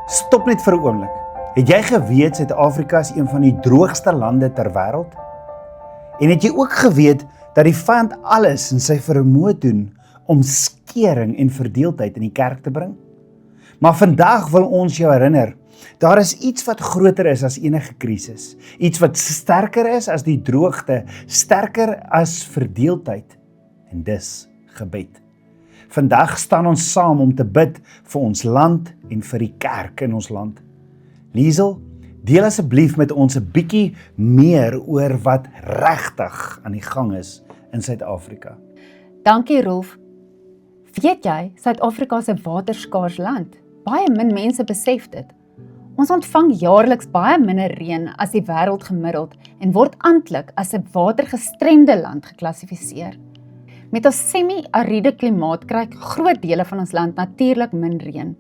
Stop net vir 'n oomblik. Het jy geweet Suid-Afrika is een van die droogste lande ter wêreld? En het jy ook geweet dat die vyand alles in sy vermoë doen om skering en verdeeldheid in die kerk te bring? Maar vandag wil ons jou herinner, daar is iets wat groter is as enige krisis. Iets wat sterker is as die droogte, sterker as verdeeldheid. En dis gebed. Vandag staan ons saam om te bid vir ons land en vir die kerk in ons land. Liesel, deel asseblief met ons 'n bietjie meer oor wat regtig aan die gang is in Suid-Afrika. Dankie Rolf. Weet jy, Suid-Afrika is 'n waterskaars land. Baie min mense besef dit. Ons ontvang jaarliks baie minder reën as die wêreld gemiddeld en word amptelik as 'n watergestremde land geklassifiseer. Met ons semi-ariede klimaat kry groot dele van ons land natuurlik min reën.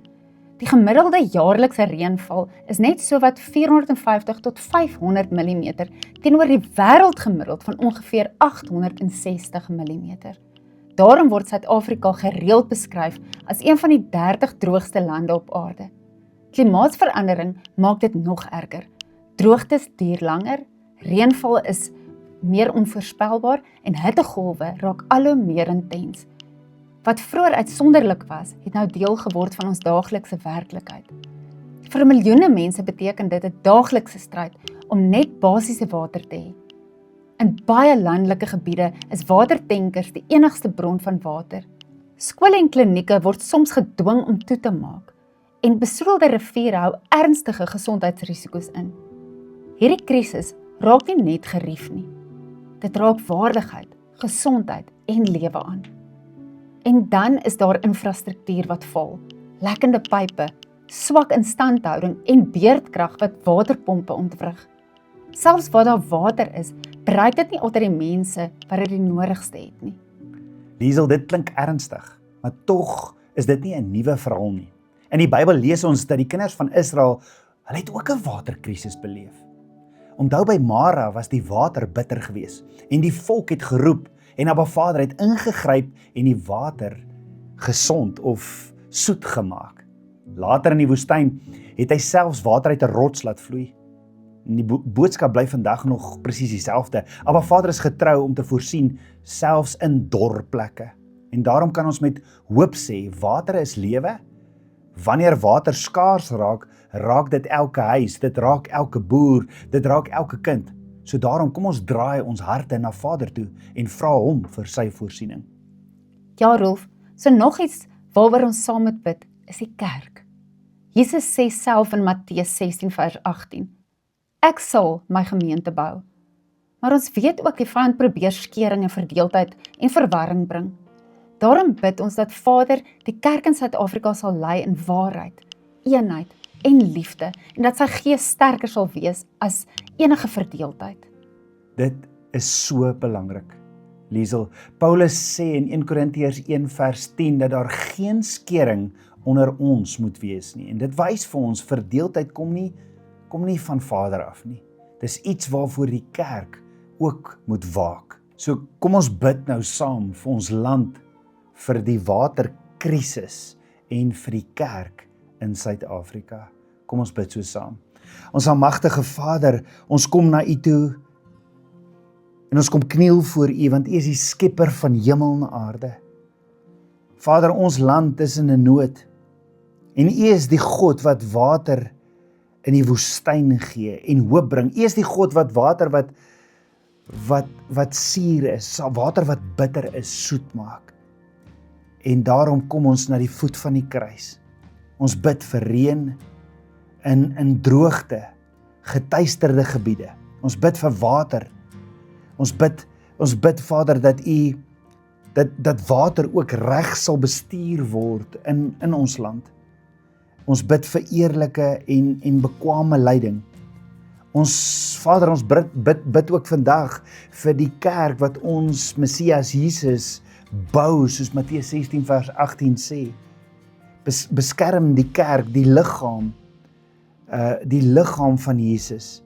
Die gemiddelde jaarlikse reënval is net sowat 450 tot 500 mm teenoor die wêreldgemiddeld van ongeveer 860 mm. Daarom word Suid-Afrika gereeld beskryf as een van die 30 droogste lande op aarde. Klimaatsverandering maak dit nog erger. Droogtes duur langer, reënval is meer onvoorspelbaar en hittegolwe raak al hoe meer intens. Wat vroeër uitsonderlik was, het nou deel geword van ons daaglikse werklikheid. Vir miljoene mense beteken dit 'n daaglikse stryd om net basiese water te hê. In baie landelike gebiede is watertankers die enigste bron van water. Skole en klinieke word soms gedwing om toe te maak en besoedelde riviere hou ernstige gesondheidsrisiko's in. Hierdie krisis raak nie net gerief nie. Dit raak waardigheid, gesondheid en lewe aan. En dan is daar infrastruktuur wat val, lekkende pype, swak instandhouding en beurtkrag wat waterpompe ontwrig. Selfs waar daar water is, bereik dit nie altyd die mense wat dit die nodigste het nie. Liesel, dit klink ernstig, maar tog is dit nie 'n nuwe verhaal nie. In die Bybel lees ons dat die kinders van Israel, hulle het ook 'n waterkrisis beleef. Onthou by Mara was die water bitter geweest en die volk het geroep en Abba Vader het ingegryp en die water gesond of soet gemaak. Later in die woestyn het hy selfs water uit 'n rots laat vloei. En die boodskap bly vandag nog presies dieselfde. Abba Vader is getrou om te voorsien selfs in dor plekke. En daarom kan ons met hoop sê, water is lewe. Wanneer water skaars raak, raak dit elke huis, dit raak elke boer, dit raak elke kind. So daarom kom ons draai ons harte na Vader toe en vra hom vir sy voorsiening. Ja Rolf, so nog iets waaroor ons saam moet bid, is die kerk. Jesus sê self in Matteus 16 vers 18, ek sal my gemeente bou. Maar ons weet ook die vyand probeer skering en verdeeldheid en verwarring bring. Daarom bid ons dat Vader die kerk in Suid-Afrika sal lei in waarheid, eenheid en liefde en dat sy gees sterker sal wees as enige verdeeldheid. Dit is so belangrik. Liesel, Paulus sê in 1 Korintiërs 1 vers 10 dat daar geen skering onder ons moet wees nie. En dit wys vir ons, verdeeldheid kom nie van Vader af nie. Dis iets waarvoor die kerk ook moet waak. So kom ons bid nou saam vir ons land, vir die waterkrisis en vir die kerk in Suid-Afrika. Kom ons bid so saam. Ons almagtige Vader, ons kom na U toe en ons kom kniel voor U, want U is die skepper van hemel en aarde. Vader, ons land is in 'n nood en U is die God wat water in die woestyn gee en hoop bring. U is die God wat water wat suur is, water wat bitter is, soet maak. En daarom kom ons na die voet van die kruis. Ons bid vir reën in droogte, getuisterde gebiede. Ons bid vir water. Ons bid Vader dat water ook reg sal bestuur word in ons land. Ons bid vir eerlike en bekwame leiding. Vader, ons bid ook vandag vir die kerk wat ons Messias Jesus bou, soos Matteus 16 vers 18 sê. Beskerm die kerk, die liggaam van Jesus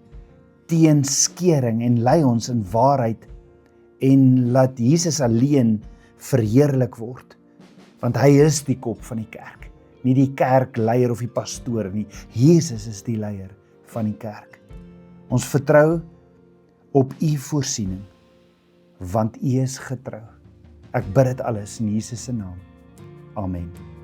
teen skering en lei ons in waarheid en laat Jesus alleen verheerlik word, want hy is die kop van die kerk. nie die kerkleier of die pastoor nie. Jesus is die leier van die kerk. Ons vertrou op U voorsiening, want U is getrou. Ek bid dit alles in Jesus se naam. Amen.